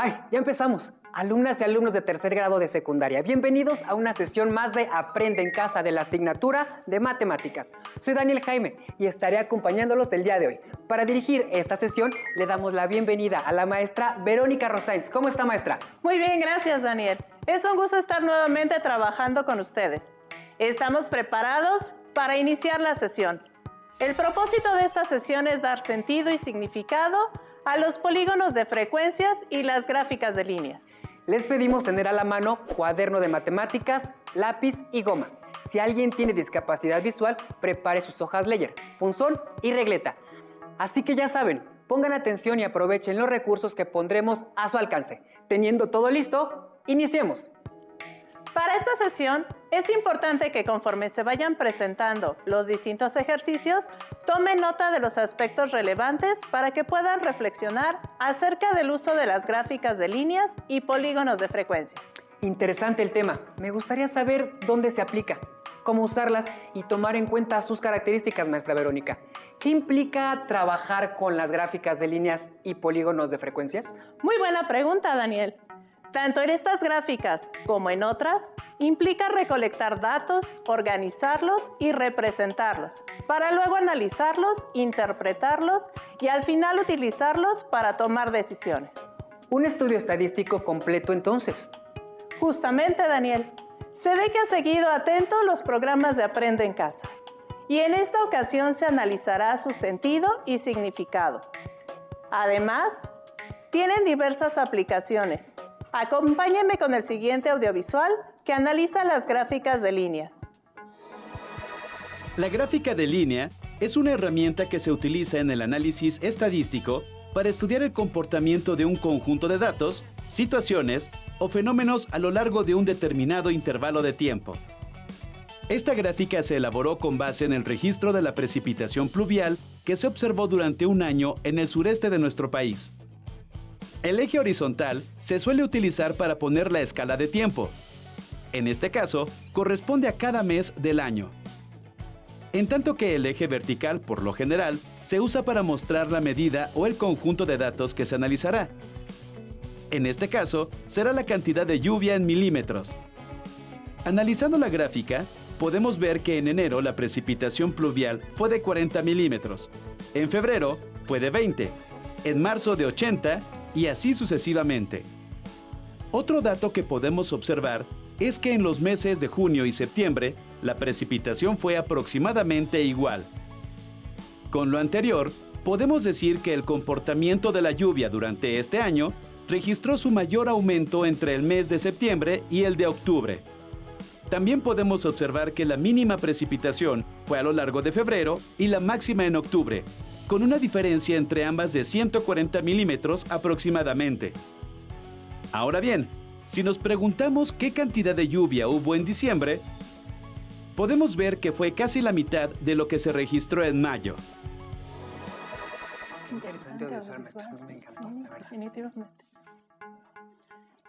¡Ay, ya empezamos! Alumnas y alumnos de tercer grado de secundaria, bienvenidos a una sesión más de Aprende en Casa de la asignatura de Matemáticas. Soy Daniel Jaime y estaré acompañándolos el día de hoy. Para dirigir esta sesión, le damos la bienvenida a la maestra Verónica Rosains. ¿Cómo está, maestra? Muy bien, gracias, Daniel. Es un gusto estar nuevamente trabajando con ustedes. Estamos preparados para iniciar la sesión. El propósito de esta sesión es dar sentido y significado a los polígonos de frecuencias y las gráficas de líneas. Les pedimos tener a la mano cuaderno de matemáticas, lápiz y goma. Si alguien tiene discapacidad visual, prepare sus hojas Ledger, punzón y regleta. Así que ya saben, pongan atención y aprovechen los recursos que pondremos a su alcance. Teniendo todo listo, iniciemos. Para esta sesión, es importante que conforme se vayan presentando los distintos ejercicios, tomen nota de los aspectos relevantes para que puedan reflexionar acerca del uso de las gráficas de líneas y polígonos de frecuencias. Interesante el tema. Me gustaría saber dónde se aplica, cómo usarlas y tomar en cuenta sus características, maestra Verónica. ¿Qué implica trabajar con las gráficas de líneas y polígonos de frecuencias? Muy buena pregunta, Daniel. Tanto en estas gráficas como en otras, implica recolectar datos, organizarlos y representarlos, para luego analizarlos, interpretarlos y al final utilizarlos para tomar decisiones. Un estudio estadístico completo entonces. Justamente, Daniel, se ve que ha seguido atento los programas de Aprende en Casa. Y en esta ocasión se analizará su sentido y significado. Además, tienen diversas aplicaciones. Acompáñenme con el siguiente audiovisual que analiza las gráficas de líneas. La gráfica de línea es una herramienta que se utiliza en el análisis estadístico para estudiar el comportamiento de un conjunto de datos, situaciones o fenómenos a lo largo de un determinado intervalo de tiempo. Esta gráfica se elaboró con base en el registro de la precipitación pluvial que se observó durante un año en el sureste de nuestro país. El eje horizontal se suele utilizar para poner la escala de tiempo. En este caso, corresponde a cada mes del año. En tanto que el eje vertical, por lo general, se usa para mostrar la medida o el conjunto de datos que se analizará. En este caso, será la cantidad de lluvia en milímetros. Analizando la gráfica, podemos ver que en enero la precipitación pluvial fue de 40 milímetros, en febrero fue de 20, en marzo de 80 y así sucesivamente. Otro dato que podemos observar es que en los meses de junio y septiembre, la precipitación fue aproximadamente igual. Con lo anterior, podemos decir que el comportamiento de la lluvia durante este año registró su mayor aumento entre el mes de septiembre y el de octubre. También podemos observar que la mínima precipitación fue a lo largo de febrero y la máxima en octubre, con una diferencia entre ambas de 140 milímetros aproximadamente. Ahora bien, si nos preguntamos qué cantidad de lluvia hubo en diciembre, podemos ver que fue casi la mitad de lo que se registró en mayo. Interesante audiovisual, maestra. Me encantó, la verdad. Definitivamente.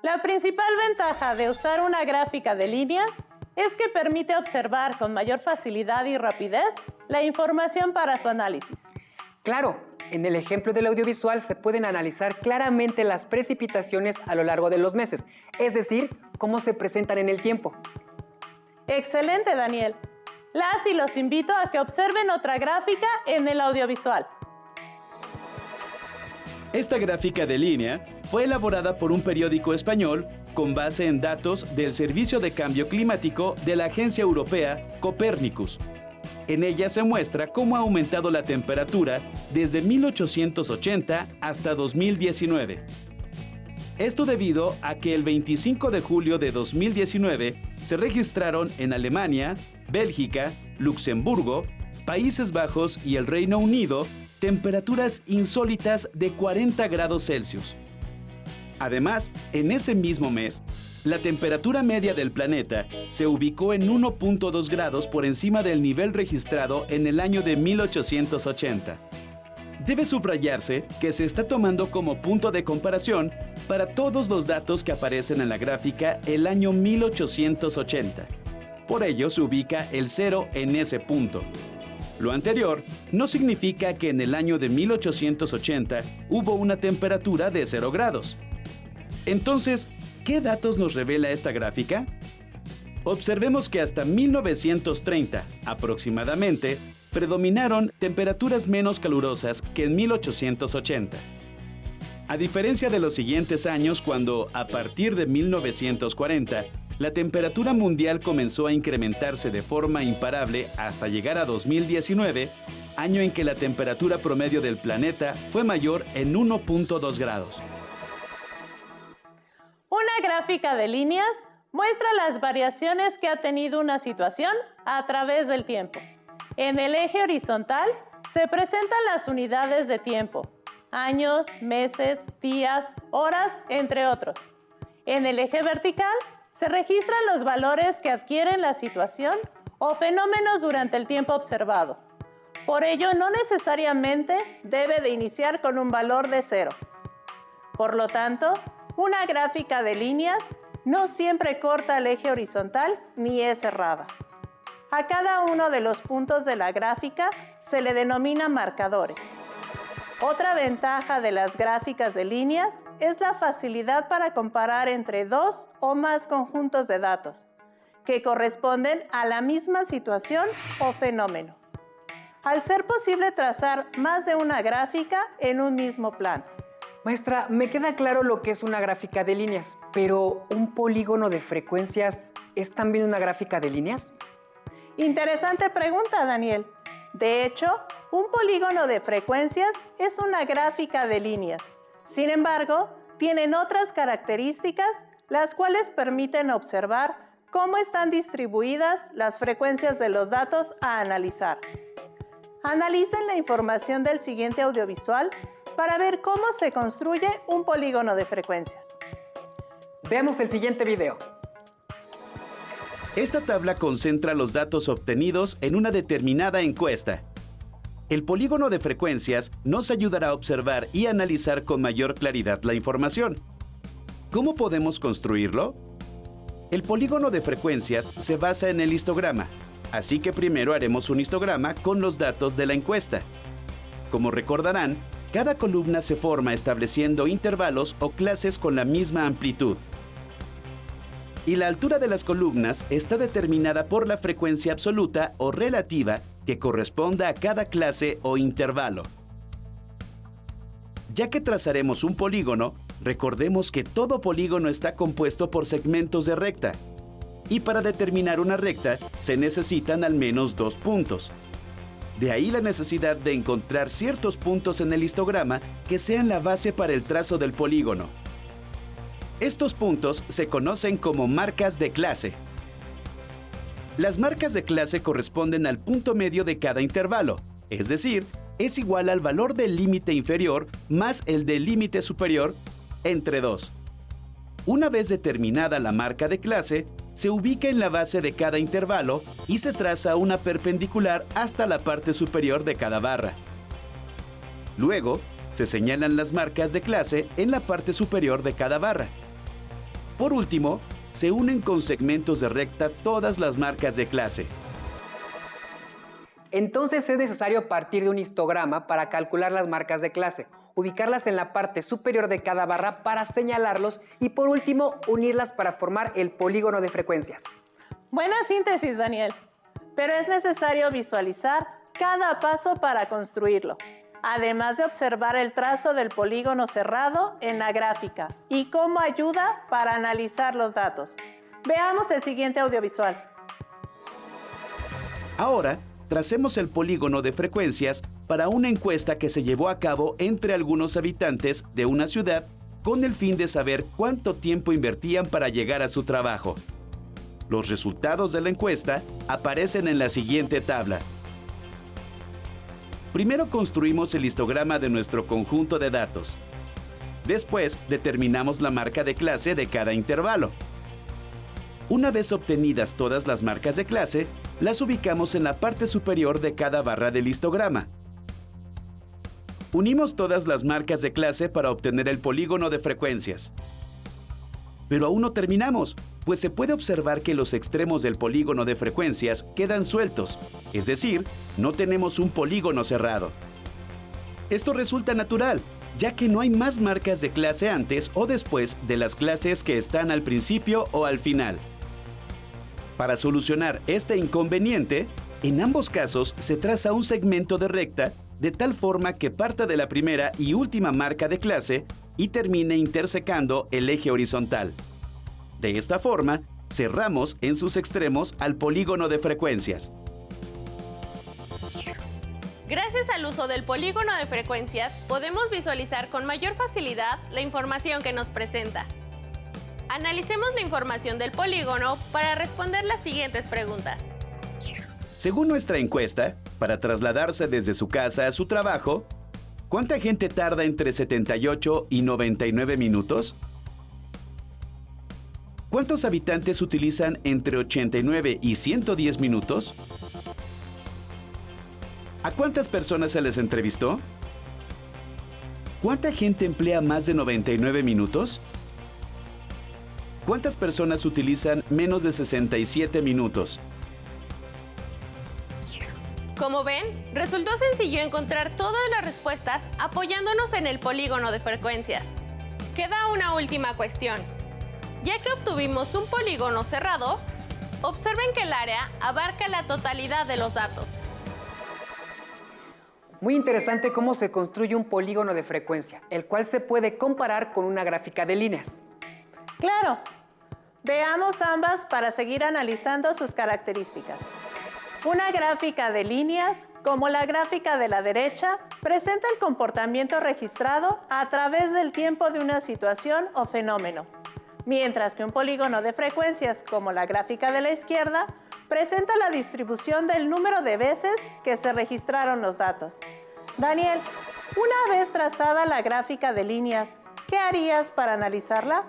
La principal ventaja de usar una gráfica de líneas es que permite observar con mayor facilidad y rapidez la información para su análisis. Claro, en el ejemplo del audiovisual se pueden analizar claramente las precipitaciones a lo largo de los meses, es decir, cómo se presentan en el tiempo. Excelente, Daniel. Las y los invito a que observen otra gráfica en el audiovisual. Esta gráfica de línea fue elaborada por un periódico español con base en datos del Servicio de Cambio Climático de la Agencia Europea Copernicus. En ella se muestra cómo ha aumentado la temperatura desde 1880 hasta 2019. Esto debido a que el 25 de julio de 2019 se registraron en Alemania, Bélgica, Luxemburgo, Países Bajos y el Reino Unido temperaturas insólitas de 40 grados Celsius. Además, en ese mismo mes, la temperatura media del planeta se ubicó en 1.2 grados por encima del nivel registrado en el año de 1880. Debe subrayarse que se está tomando como punto de comparación para todos los datos que aparecen en la gráfica el año 1880. Por ello se ubica el 0 en ese punto. Lo anterior no significa que en el año de 1880 hubo una temperatura de 0 grados. Entonces, ¿qué datos nos revela esta gráfica? Observemos que hasta 1930, aproximadamente, predominaron temperaturas menos calurosas que en 1880. A diferencia de los siguientes años, cuando, a partir de 1940, la temperatura mundial comenzó a incrementarse de forma imparable hasta llegar a 2019, año en que la temperatura promedio del planeta fue mayor en 1.2 grados. Una gráfica de líneas muestra las variaciones que ha tenido una situación a través del tiempo. En el eje horizontal se presentan las unidades de tiempo, años, meses, días, horas, entre otros. En el eje vertical se registran los valores que adquieren la situación o fenómenos durante el tiempo observado. Por ello, no necesariamente debe de iniciar con un valor de 0. Por lo tanto, una gráfica de líneas no siempre corta el eje horizontal ni es cerrada. A cada uno de los puntos de la gráfica se le denomina marcadores. Otra ventaja de las gráficas de líneas es la facilidad para comparar entre dos o más conjuntos de datos que corresponden a la misma situación o fenómeno, al ser posible trazar más de una gráfica en un mismo plano. Maestra, me queda claro lo que es una gráfica de líneas, pero ¿un polígono de frecuencias es también una gráfica de líneas? Interesante pregunta, Daniel. De hecho, un polígono de frecuencias es una gráfica de líneas. Sin embargo, tienen otras características las cuales permiten observar cómo están distribuidas las frecuencias de los datos a analizar. Analicen la información del siguiente audiovisual para ver cómo se construye un polígono de frecuencias. Veamos el siguiente video. Esta tabla concentra los datos obtenidos en una determinada encuesta. El polígono de frecuencias nos ayudará a observar y analizar con mayor claridad la información. ¿Cómo podemos construirlo? El polígono de frecuencias se basa en el histograma, así que primero haremos un histograma con los datos de la encuesta. Como recordarán, cada columna se forma estableciendo intervalos o clases con la misma amplitud. Y la altura de las columnas está determinada por la frecuencia absoluta o relativa que corresponda a cada clase o intervalo. Ya que trazaremos un polígono, recordemos que todo polígono está compuesto por segmentos de recta. Y para determinar una recta se necesitan al menos 2 puntos. De ahí la necesidad de encontrar ciertos puntos en el histograma que sean la base para el trazo del polígono. Estos puntos se conocen como marcas de clase. Las marcas de clase corresponden al punto medio de cada intervalo, es decir, es igual al valor del límite inferior más el del límite superior entre 2. Una vez determinada la marca de clase, se ubica en la base de cada intervalo y se traza una perpendicular hasta la parte superior de cada barra. Luego, se señalan las marcas de clase en la parte superior de cada barra. Por último, se unen con segmentos de recta todas las marcas de clase. Entonces es necesario partir de un histograma para calcular las marcas de clase, ubicarlas en la parte superior de cada barra para señalarlos y por último unirlas para formar el polígono de frecuencias. Buena síntesis, Daniel. Pero es necesario visualizar cada paso para construirlo, además de observar el trazo del polígono cerrado en la gráfica y cómo ayuda para analizar los datos. Veamos el siguiente audiovisual. Ahora, tracemos el polígono de frecuencias para una encuesta que se llevó a cabo entre algunos habitantes de una ciudad con el fin de saber cuánto tiempo invertían para llegar a su trabajo. Los resultados de la encuesta aparecen en la siguiente tabla. Primero construimos el histograma de nuestro conjunto de datos. Después determinamos la marca de clase de cada intervalo. Una vez obtenidas todas las marcas de clase, las ubicamos en la parte superior de cada barra del histograma. Unimos todas las marcas de clase para obtener el polígono de frecuencias. Pero aún no terminamos, pues se puede observar que los extremos del polígono de frecuencias quedan sueltos, es decir, no tenemos un polígono cerrado. Esto resulta natural, ya que no hay más marcas de clase antes o después de las clases que están al principio o al final. Para solucionar este inconveniente, en ambos casos se traza un segmento de recta de tal forma que parta de la primera y última marca de clase y termine intersecando el eje horizontal. De esta forma, cerramos en sus extremos al polígono de frecuencias. Gracias al uso del polígono de frecuencias, podemos visualizar con mayor facilidad la información que nos presenta. Analicemos la información del polígono para responder las siguientes preguntas. Según nuestra encuesta, para trasladarse desde su casa a su trabajo, ¿cuánta gente tarda entre 78 y 99 minutos? ¿Cuántos habitantes utilizan entre 89 y 110 minutos? ¿A cuántas personas se les entrevistó? ¿Cuánta gente emplea más de 99 minutos? ¿Cuántas personas utilizan menos de 67 minutos? Como ven, resultó sencillo encontrar todas las respuestas apoyándonos en el polígono de frecuencias. Queda una última cuestión. Ya que obtuvimos un polígono cerrado, observen que el área abarca la totalidad de los datos. Muy interesante cómo se construye un polígono de frecuencia, el cual se puede comparar con una gráfica de líneas. Claro. Veamos ambas para seguir analizando sus características. Una gráfica de líneas, como la gráfica de la derecha, presenta el comportamiento registrado a través del tiempo de una situación o fenómeno, mientras que un polígono de frecuencias, como la gráfica de la izquierda, presenta la distribución del número de veces que se registraron los datos. Daniel, una vez trazada la gráfica de líneas, ¿qué harías para analizarla?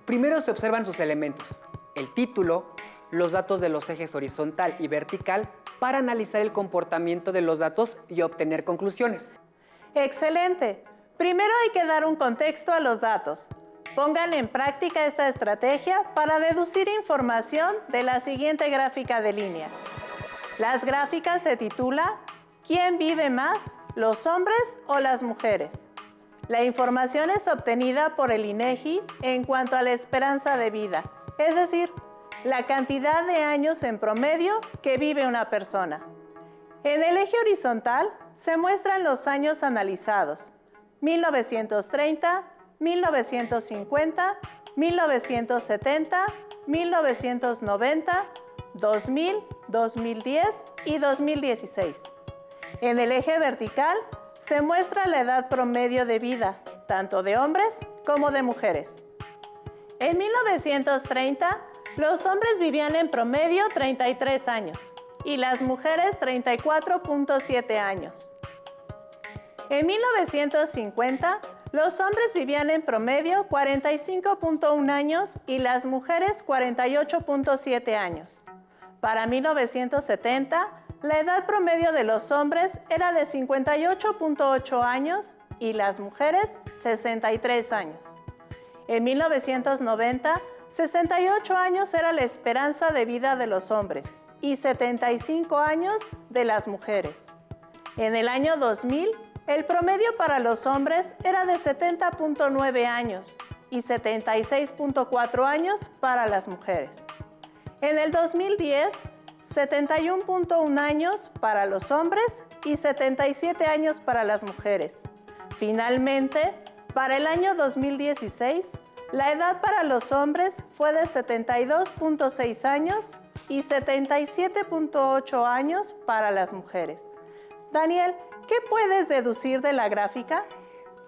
Primero se observan sus elementos, el título, los datos de los ejes horizontal y vertical, para analizar el comportamiento de los datos y obtener conclusiones. Excelente. Primero hay que dar un contexto a los datos. Pongan en práctica esta estrategia para deducir información de la siguiente gráfica de línea. Las gráficas se titula ¿Quién vive más, los hombres o las mujeres? La información es obtenida por el INEGI en cuanto a la esperanza de vida, es decir, la cantidad de años en promedio que vive una persona. En el eje horizontal se muestran los años analizados: 1930, 1950, 1970, 1990, 2000, 2010 y 2016. En el eje vertical se muestra la edad promedio de vida, tanto de hombres como de mujeres. En 1930, los hombres vivían en promedio 33 años y las mujeres 34.7 años. En 1950, los hombres vivían en promedio 45.1 años y las mujeres 48.7 años. Para 1970, la edad promedio de los hombres era de 58.8 años y las mujeres 63 años. En 1990, 68 años era la esperanza de vida de los hombres y 75 años de las mujeres. En el año 2000, el promedio para los hombres era de 70.9 años y 76.4 años para las mujeres. En el 2010, 71.1 años para los hombres y 77 años para las mujeres. Finalmente, para el año 2016, la edad para los hombres fue de 72.6 años y 77.8 años para las mujeres. Daniel, ¿qué puedes deducir de la gráfica?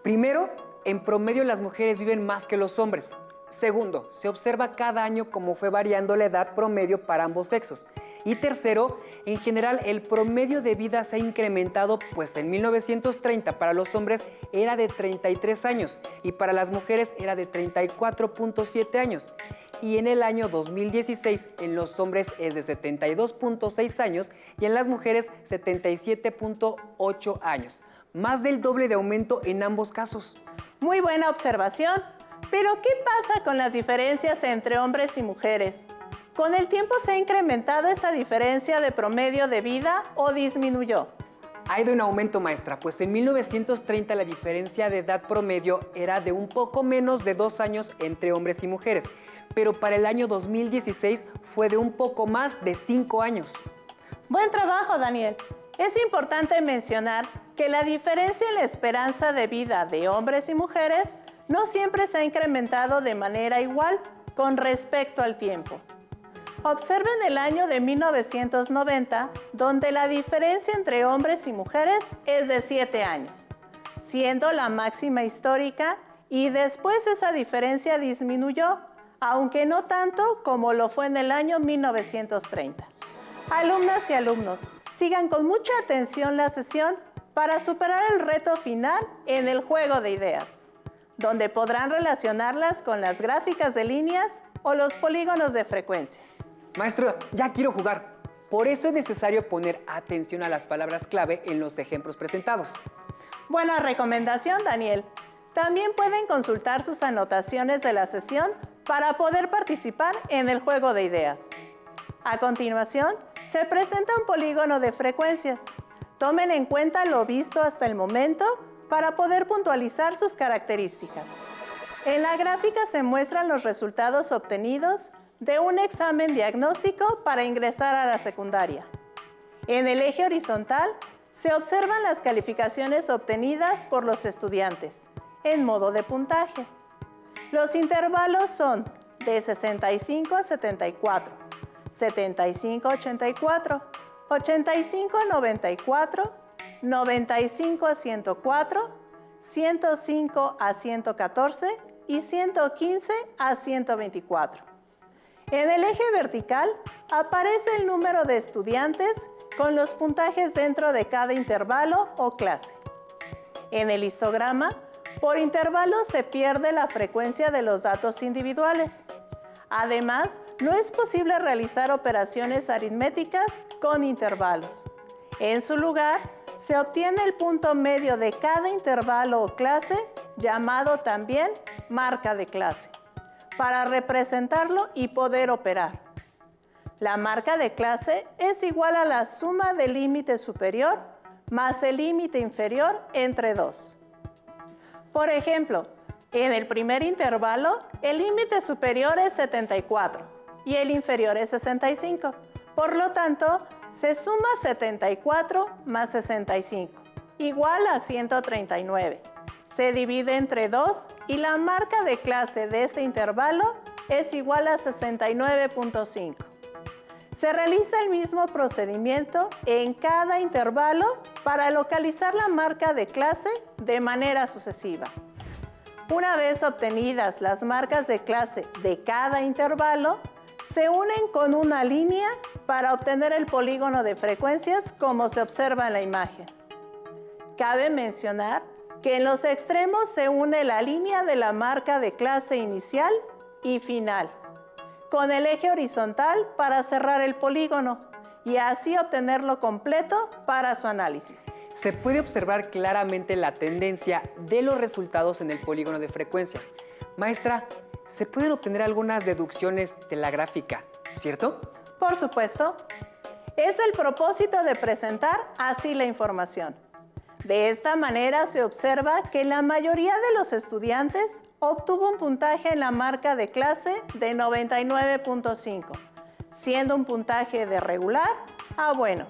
Primero, en promedio las mujeres viven más que los hombres. Segundo, se observa cada año cómo fue variando la edad promedio para ambos sexos. Y tercero, en general el promedio de vida se ha incrementado, pues en 1930 para los hombres era de 33 años y para las mujeres era de 34.7 años. Y en el año 2016 en los hombres es de 72.6 años y en las mujeres 77.8 años. Más del doble de aumento en ambos casos. Muy buena observación. Pero, ¿qué pasa con las diferencias entre hombres y mujeres? ¿Con el tiempo se ha incrementado esa diferencia de promedio de vida o disminuyó? Ha ido en aumento, maestra, pues en 1930 la diferencia de edad promedio era de un poco menos de 2 años entre hombres y mujeres, pero para el año 2016 fue de un poco más de 5 años. Buen trabajo, Daniel. Es importante mencionar que la diferencia en la esperanza de vida de hombres y mujeres no siempre se ha incrementado de manera igual con respecto al tiempo. Observen el año de 1990, donde la diferencia entre hombres y mujeres es de 7 años, siendo la máxima histórica, y después esa diferencia disminuyó, aunque no tanto como lo fue en el año 1930. Alumnas y alumnos, sigan con mucha atención la sesión para superar el reto final en el juego de ideas, donde podrán relacionarlas con las gráficas de líneas o los polígonos de frecuencia. Maestro, ya quiero jugar. Por eso es necesario poner atención a las palabras clave en los ejemplos presentados. Buena recomendación, Daniel. También pueden consultar sus anotaciones de la sesión para poder participar en el juego de ideas. A continuación, se presenta un polígono de frecuencias. Tomen en cuenta lo visto hasta el momento para poder puntualizar sus características. En la gráfica se muestran los resultados obtenidos de un examen diagnóstico para ingresar a la secundaria. En el eje horizontal se observan las calificaciones obtenidas por los estudiantes en modo de puntaje. Los intervalos son de 65 a 74, 75 a 84, 85 a 94, 95 a 104, 105 a 114 y 115 a 124. En el eje vertical aparece el número de estudiantes con los puntajes dentro de cada intervalo o clase. En el histograma, por intervalo se pierde la frecuencia de los datos individuales. Además, no es posible realizar operaciones aritméticas con intervalos. En su lugar, se obtiene el punto medio de cada intervalo o clase, llamado también marca de clase, para representarlo y poder operar. La marca de clase es igual a la suma del límite superior más el límite inferior entre 2. Por ejemplo, en el primer intervalo, el límite superior es 74 y el inferior es 65. Por lo tanto, se suma 74 más 65, igual a 139. Se divide entre 2 y la marca de clase de este intervalo es igual a 69.5. Se realiza el mismo procedimiento en cada intervalo para localizar la marca de clase de manera sucesiva. Una vez obtenidas las marcas de clase de cada intervalo, se unen con una línea para obtener el polígono de frecuencias como se observa en la imagen. Cabe mencionar que en los extremos se une la línea de la marca de clase inicial y final, con el eje horizontal para cerrar el polígono y así obtenerlo completo para su análisis. Se puede observar claramente la tendencia de los resultados en el polígono de frecuencias. Maestra, se pueden obtener algunas deducciones de la gráfica, ¿cierto? Por supuesto. Es el propósito de presentar así la información. De esta manera se observa que la mayoría de los estudiantes obtuvo un puntaje en la marca de clase de 99.5, siendo un puntaje de regular a bueno.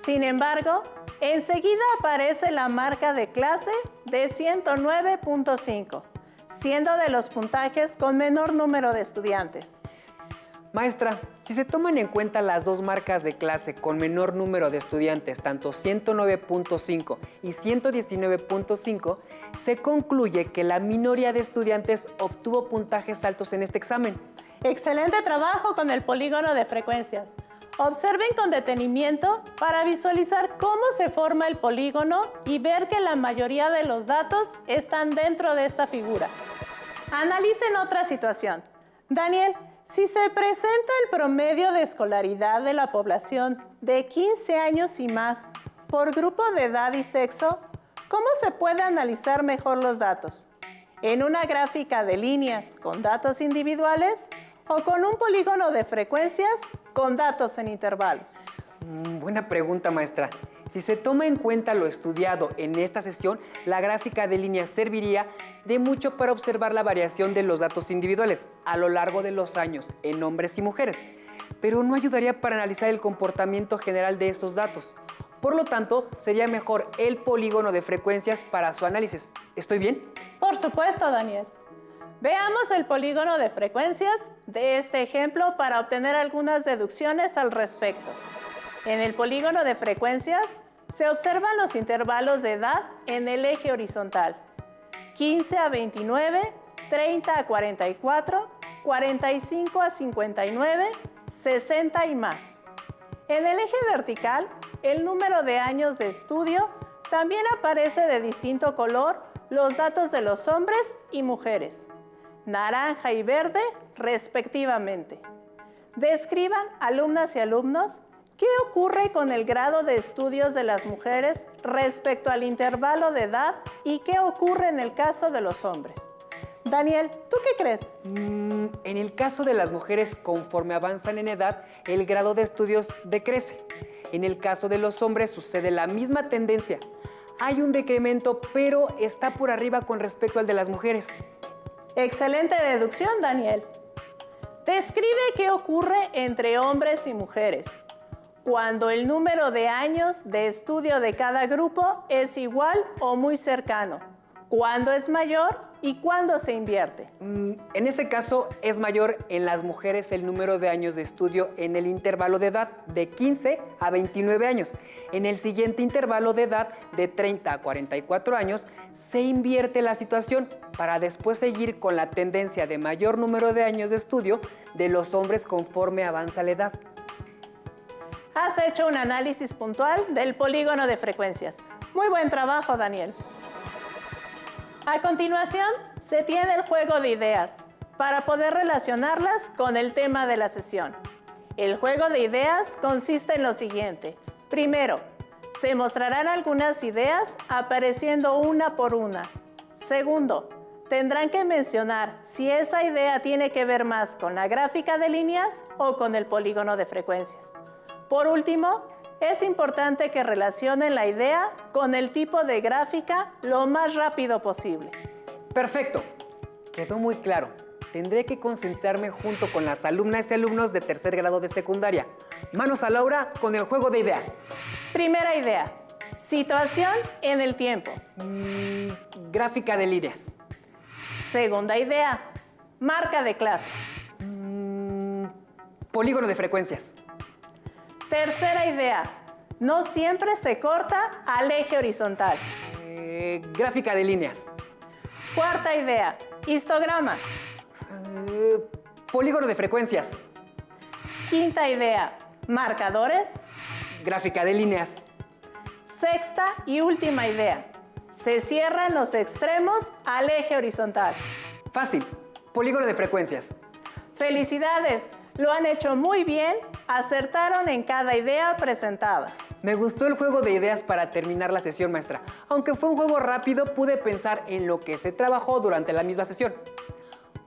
Sin embargo, enseguida aparece la marca de clase de 109.5, siendo de los puntajes con menor número de estudiantes. Maestra, si se toman en cuenta las dos marcas de clase con menor número de estudiantes, tanto 109.5 y 119.5, se concluye que la minoría de estudiantes obtuvo puntajes altos en este examen. Excelente trabajo con el polígono de frecuencias. Observen con detenimiento para visualizar cómo se forma el polígono y ver que la mayoría de los datos están dentro de esta figura. Analicen otra situación. Daniel, si se presenta el promedio de escolaridad de la población de 15 años y más por grupo de edad y sexo, ¿cómo se puede analizar mejor los datos? ¿En una gráfica de líneas con datos individuales o con un polígono de frecuencias con datos en intervalos? Buena pregunta, maestra. Si se toma en cuenta lo estudiado en esta sesión, la gráfica de líneas serviría de mucho para observar la variación de los datos individuales a lo largo de los años en hombres y mujeres, pero no ayudaría para analizar el comportamiento general de esos datos. Por lo tanto, sería mejor el polígono de frecuencias para su análisis. ¿Estoy bien? Por supuesto, Daniel. Veamos el polígono de frecuencias de este ejemplo para obtener algunas deducciones al respecto. En el polígono de frecuencias se observan los intervalos de edad en el eje horizontal: 15 a 29, 30 a 44, 45 a 59, 60 y más. En el eje vertical, el número de años de estudio también aparece de distinto color los datos de los hombres y mujeres, naranja y verde respectivamente. Describan, alumnas y alumnos, ¿qué ocurre con el grado de estudios de las mujeres respecto al intervalo de edad y qué ocurre en el caso de los hombres? Daniel, ¿tú qué crees? En el caso de las mujeres, conforme avanzan en edad, el grado de estudios decrece. En el caso de los hombres sucede la misma tendencia. Hay un decremento, pero está por arriba con respecto al de las mujeres. Excelente deducción, Daniel. Describe qué ocurre entre hombres y mujeres cuando el número de años de estudio de cada grupo es igual o muy cercano, cuándo es mayor y cuándo se invierte. En ese caso, es mayor en las mujeres el número de años de estudio en el intervalo de edad de 15 a 29 años. En el siguiente intervalo de edad de 30 a 44 años, se invierte la situación para después seguir con la tendencia de mayor número de años de estudio de los hombres conforme avanza la edad. Has hecho un análisis puntual del polígono de frecuencias. Muy buen trabajo, Daniel. A continuación, se tiene el juego de ideas para poder relacionarlas con el tema de la sesión. El juego de ideas consiste en lo siguiente. Primero, se mostrarán algunas ideas apareciendo una por una. Segundo, tendrán que mencionar si esa idea tiene que ver más con la gráfica de líneas o con el polígono de frecuencias. Por último, es importante que relacionen la idea con el tipo de gráfica lo más rápido posible. Perfecto. Quedó muy claro. Tendré que concentrarme junto con las alumnas y alumnos de tercer grado de secundaria. Manos a la obra con el juego de ideas. Primera idea. Situación en el tiempo. Gráfica de líneas. Segunda idea. Marca de clase. Polígono de frecuencias. Tercera idea. No siempre se corta al eje horizontal. Gráfica de líneas. Cuarta idea. Histograma. Polígono de frecuencias. Quinta idea. Marcadores. Gráfica de líneas. Sexta y última idea. Se cierran los extremos al eje horizontal. Fácil. Polígono de frecuencias. ¡Felicidades! Lo han hecho muy bien. Acertaron en cada idea presentada. Me gustó el juego de ideas para terminar la sesión, maestra. Aunque fue un juego rápido, pude pensar en lo que se trabajó durante la misma sesión.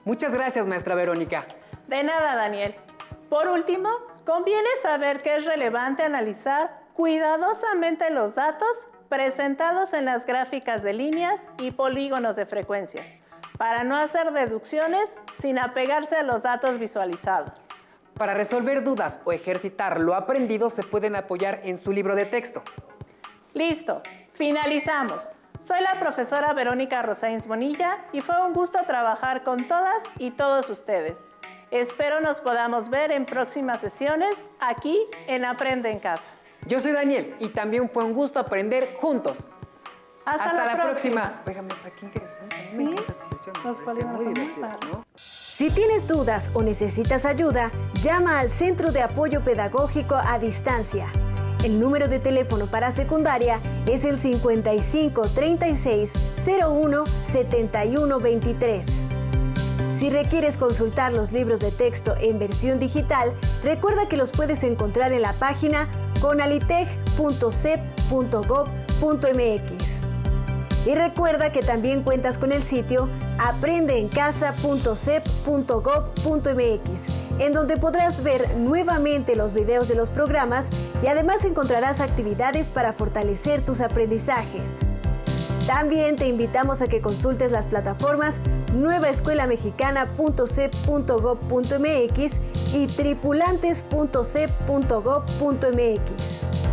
Muchas gracias, maestra Verónica. De nada, Daniel. Por último, conviene saber que es relevante analizar cuidadosamente los datos presentados en las gráficas de líneas y polígonos de frecuencias, para no hacer deducciones sin apegarse a los datos visualizados. Para resolver dudas o ejercitar lo aprendido, se pueden apoyar en su libro de texto. Listo, finalizamos. Soy la profesora Verónica Rosains Bonilla y fue un gusto trabajar con todas y todos ustedes. Espero nos podamos ver en próximas sesiones aquí en Aprende en Casa. Yo soy Daniel y también fue un gusto aprender juntos. Hasta la próxima. Oiga, maestra, qué interesante. A mí ¿Sí? me encanta esta sesión. Me Los parece muy polígonos son muy divertida, padres. ¿no? Si tienes dudas o necesitas ayuda, llama al Centro de Apoyo Pedagógico a Distancia. El número de teléfono para secundaria es el 55 36 01 71 23. Si requieres consultar los libros de texto en versión digital, recuerda que los puedes encontrar en la página conalitech.cep.gov.mx. Y recuerda que también cuentas con el sitio aprendeencasa.cep.gov.mx, en donde podrás ver nuevamente los videos de los programas y además encontrarás actividades para fortalecer tus aprendizajes. También te invitamos a que consultes las plataformas nuevaescuelamexicana.cep.gov.mx y tripulantes.cep.gov.mx.